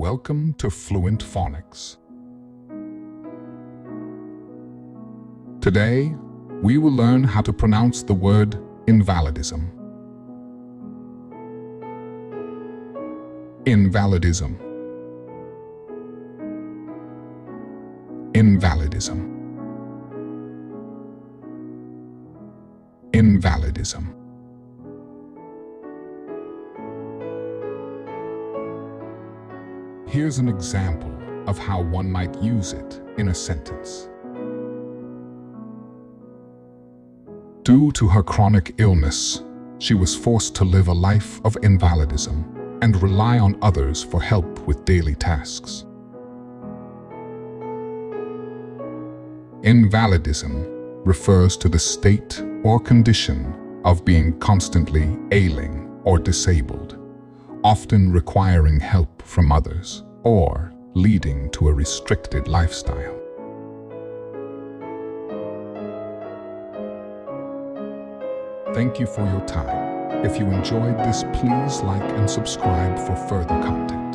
Welcome to Fluent Phonics. Today, we will learn how to pronounce the word invalidism. Invalidism. Invalidism. Invalidism. Here's an example of how one might use it in a sentence. Due to her chronic illness, she was forced to live a life of invalidism and rely on others for help with daily tasks. Invalidism refers to the state or condition of being constantly ailing or disabled, often requiring help from others or leading to a restricted lifestyle. Thank you for your time. If you enjoyed this, please like and subscribe for further content.